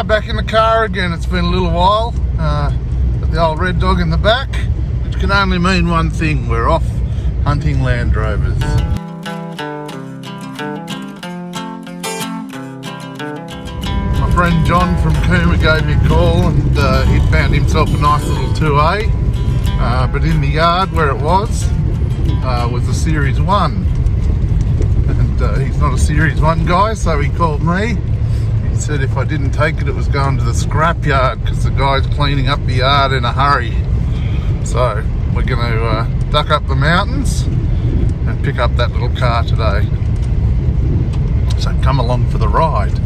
back in the car again. It's been a little while. Got the old red dog in the back, which can only mean one thing: we're off hunting Land Rovers. My friend John from Cooma gave me a call, and he'd found himself a nice little 2A, but in the yard where it was a Series 1. And he's not a Series 1 guy, so he called me. He said if I didn't take it, it was going to the scrap yard because the guy's cleaning up the yard in a hurry. So we're going to duck up the mountains and pick up that little car today. So come along for the ride.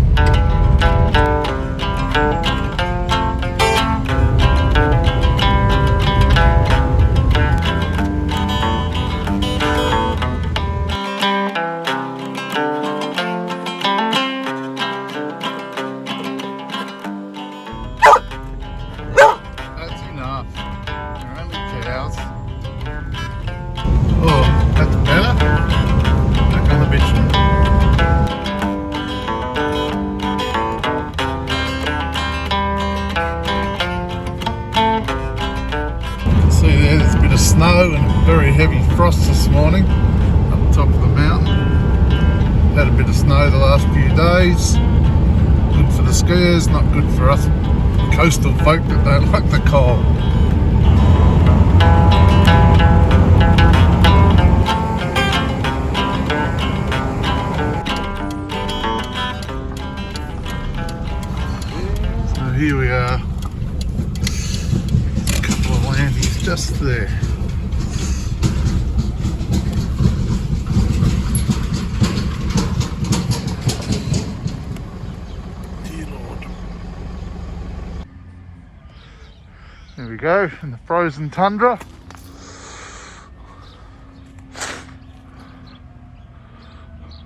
Snow and very heavy frost this morning up the top of the mountain. Had a bit of snow the last few days. Good for the skiers, not good for us coastal folk that don't like the cold. So here we are. A couple of landings just there. There we go, in the frozen tundra.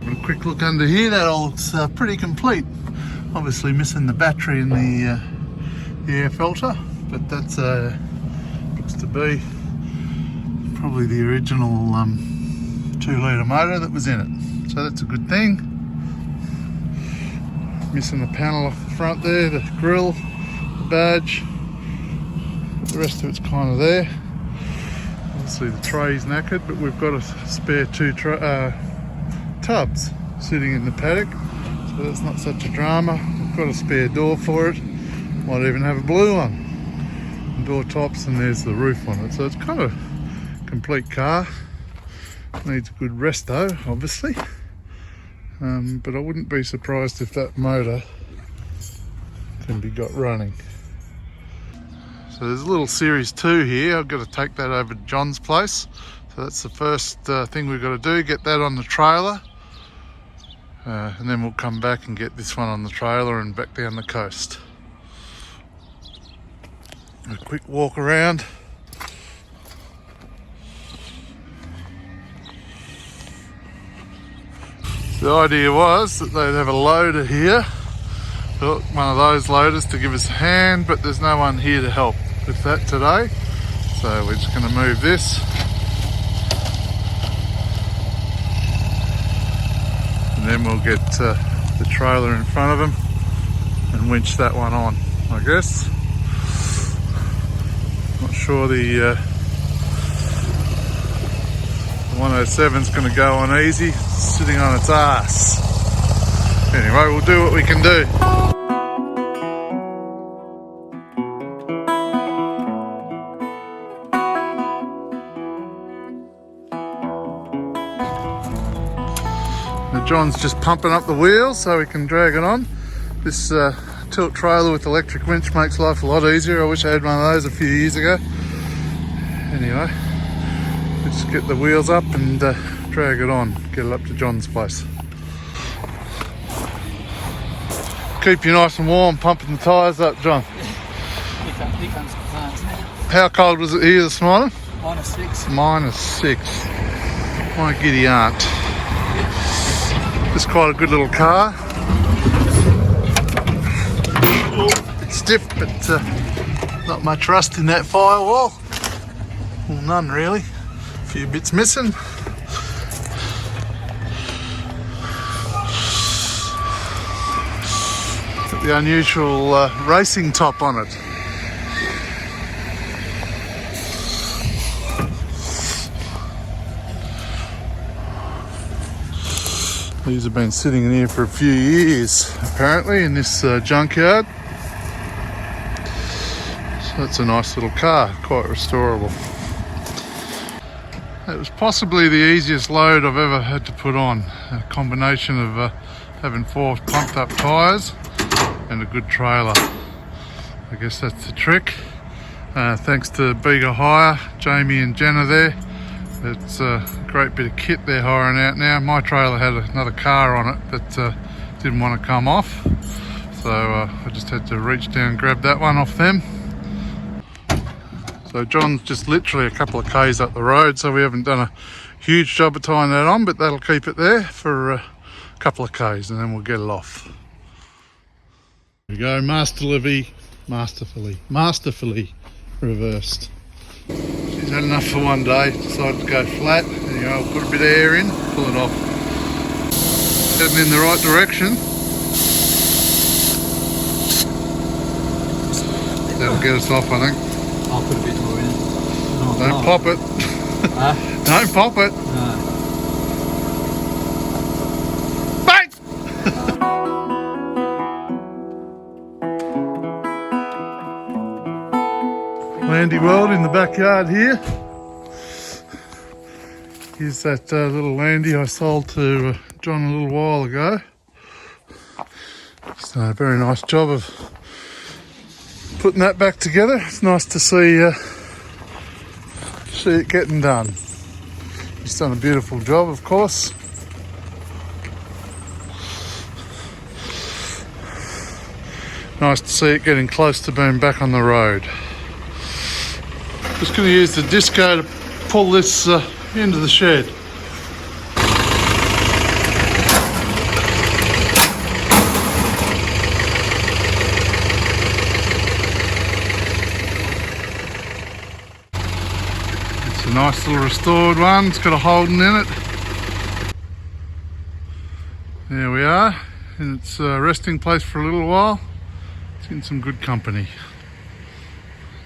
A quick look under here, that all looks pretty complete. Obviously missing the battery in the air filter, but that's looks to be probably the original 2-litre motor that was in it. So that's a good thing. Missing the panel off the front there, the grille, the badge. The rest of it's kind of there. Obviously the tray's knackered, but we've got a spare 2 tubs sitting in the paddock, so that's not such a drama. We've got a spare door for it. Might even have a blue one. And door tops, and there's the roof on it. So it's kind of a complete car. Needs a good resto, obviously. But I wouldn't be surprised if that motor can be got running. So there's a little Series 2 here. I've got to take that over to John's place. So that's the first thing we've got to do, get that on the trailer. And then we'll come back and get this one on the trailer and back down the coast. A quick walk around. The idea was that they'd have a loader here. Built one of those loaders to give us a hand, but there's no one here to help with that today. So we're just going to move this. And then we'll get the trailer in front of them and winch that one on, I guess. Not sure the 107's going to go on easy, sitting on its ass. Anyway, we'll do what we can do. Now John's just pumping up the wheels so we can drag it on. This tilt trailer with electric winch makes life a lot easier. I wish I had one of those a few years ago. Anyway, let's get the wheels up and drag it on, get it up to John's place. Keep you nice and warm, pumping the tyres up, John. How cold was it here this morning? -6. -6. My giddy aunt. It's quite a good little car. Bit stiff, but not much rust in that firewall. Well, none really. A few bits missing. The unusual racing top on it. These have been sitting in here for a few years, apparently, in this junkyard. So it's a nice little car, quite restorable. It was possibly the easiest load I've ever had to put on. A combination of having 4 pumped up tyres and a good trailer. I guess that's the trick. Thanks to Bega Hire, Jamie and Jenna there. It's a great bit of kit they're hiring out now. My trailer had another car on it that didn't want to come off. So I just had to reach down and grab that one off them. So John's just literally a couple of k's up the road, so we haven't done a huge job of tying that on, but that'll keep it there for a couple of k's and then we'll get it off. There we go, masterfully reversed. She's had enough for one day, decided to go flat. There you go, I'll put a bit of air in, pull it off. Heading in the right direction. That'll get us off, I think. I'll put a bit more in. No, Don't pop it. Don't pop it. No. Bang! Landy World in the backyard here. Here's that little Landy I sold to John a little while ago. He's done a very nice job of putting that back together. It's nice to see it getting done. He's done a beautiful job, of course. Nice to see it getting close to being back on the road. Just going to use the disco to pull this into the shed. It's a nice little restored one. It's got a Holden in it. There we are, in its resting place for a little while. It's in some good company.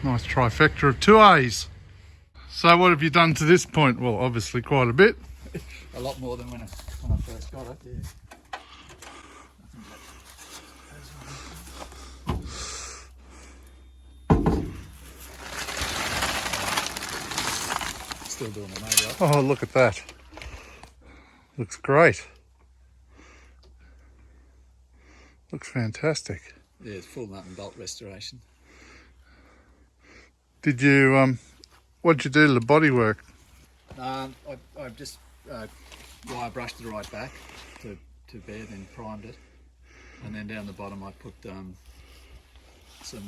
Nice trifecta of 2As. So what have you done to this point? Well, obviously quite a bit. A lot more than when I first got it, yeah. Still doing the motor up. Oh, look at that. Looks great. Looks fantastic. Yeah, it's full nut and bolt restoration. Did you, what did you do to the bodywork? I've just wire brushed it right back to bare, then primed it. And then down the bottom I put some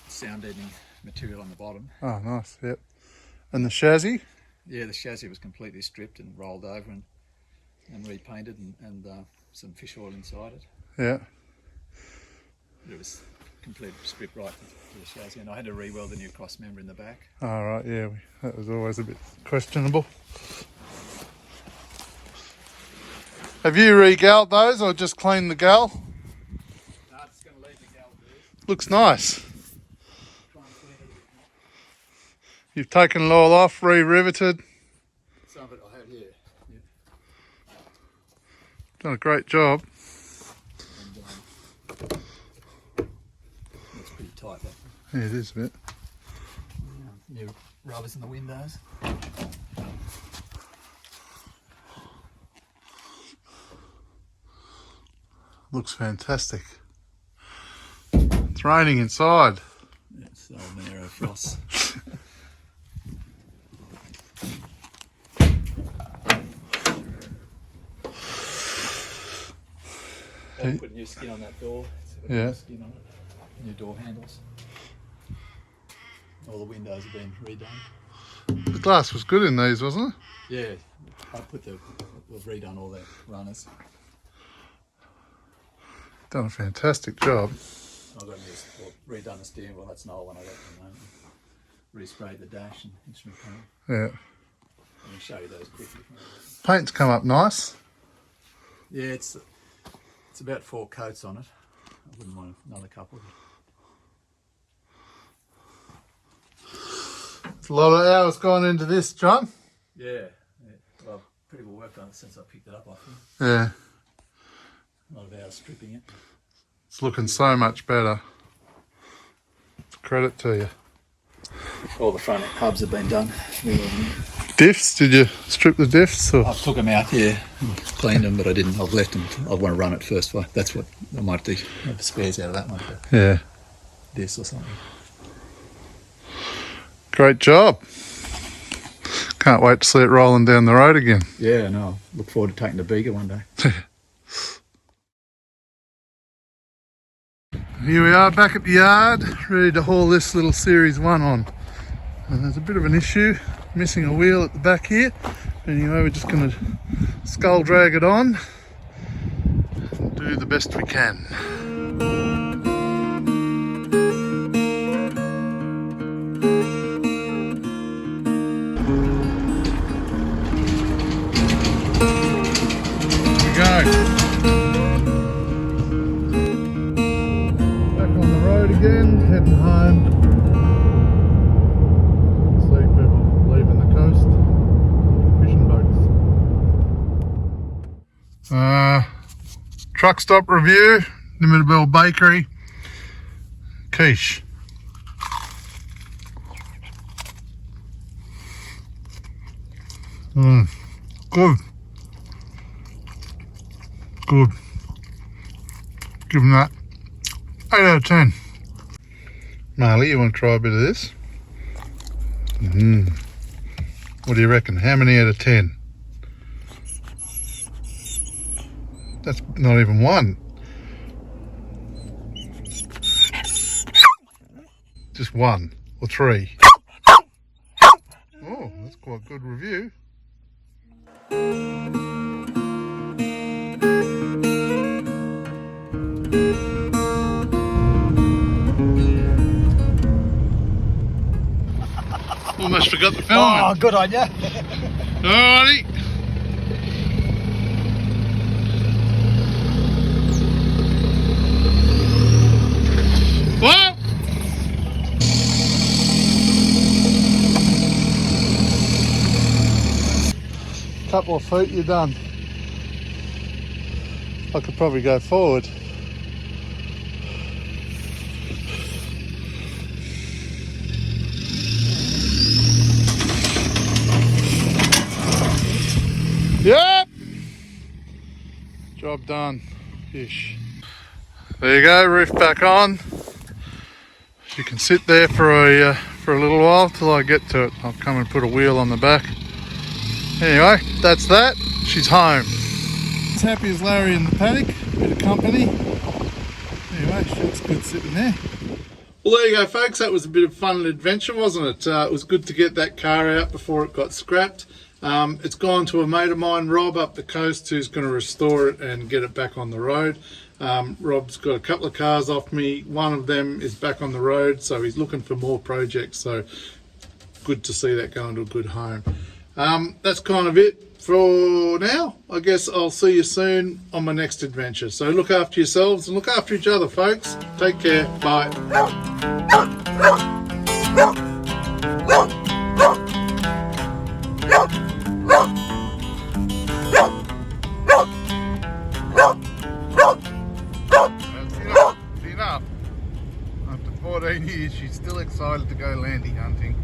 sound deadening material on the bottom. Oh, nice, yep. And the chassis? Yeah, the chassis was completely stripped and rolled over and repainted and some fish oil inside it. Yeah. It was completely stripped right to the chassis, and I had to re-weld the new cross member in the back. All right, yeah, that was always a bit questionable. Have you re-galled those or just cleaned the gal? No, I'm just going to leave the gal there. Looks nice. Try and clean it a bit more. You've taken it all off, re-riveted. Some of it I have, yeah. Done a great job. It's pretty tight, that. Yeah, it is a bit. New rubbers in the windows. Looks fantastic. It's raining inside. It's old Monero frost. I put new skin on that door. Got Yeah. new skin on it. New door handles. All the windows have been redone. The glass was good in these, wasn't it? Yeah, we've redone all the runners. Done a fantastic job. I've got redone the steering wheel, that's an old one I got at the moment. Resprayed the dash and instrument panel. Yeah. I can show you those quickly. Paint's come up nice. Yeah, it's about 4 coats on it. I wouldn't mind another couple. It's a lot of hours gone into this, John. Yeah. Well, pretty well worked on it since I picked it up off him. Yeah. A lot of hours stripping it. It's looking so much better. Credit to you. All the front hubs have been done. Diffs? Did you strip the diffs? Or? I took them out, yeah. Cleaned them, but I didn't. I've left them. I want to run it first. That's what I might do. Have spares out of that one. Yeah. This or something. Great job. Can't wait to see it rolling down the road again. Yeah, no. Look forward to taking the Bega one day. Here we are back at the yard, ready to haul this little Series 1 on. And there's a bit of an issue, missing a wheel at the back here. Anyway, we're just going to skull drag it on and do the best we can. Here we go. Again, heading home. See people leaving the coast, fishing boats. Truck stop review, Limitable Bakery, quiche. Good. Good. Give them that 8 out of 10. Marley, you want to try a bit of this? What do you reckon? How many out of 10? That's not even one. Just one or three. Oh, that's quite a good review. Almost forgot the film. Oh, good on ya. Alrighty. What? Couple of feet, you're done. I could probably go forward. Yep. Job done. Ish. There you go, roof back on. You can sit there for a little while till I get to it. I'll come and put a wheel on the back. Anyway, that's that. She's home. As happy as Larry in the paddock. Bit of company. Anyway, shed's good sitting there. Well, there you go, folks. That was a bit of fun and adventure, wasn't it? It was good to get that car out before it got scrapped. It's gone to a mate of mine, Rob, up the coast, who's going to restore it and get it back on the road. Rob's got a couple of cars off me. One of them is back on the road, so he's looking for more projects. So good to see that going to a good home. That's kind of it for now. I guess I'll see you soon on my next adventure. So look after yourselves and look after each other, folks. Take care. Bye. Enough. After 14 years, she's still excited to go landing hunting.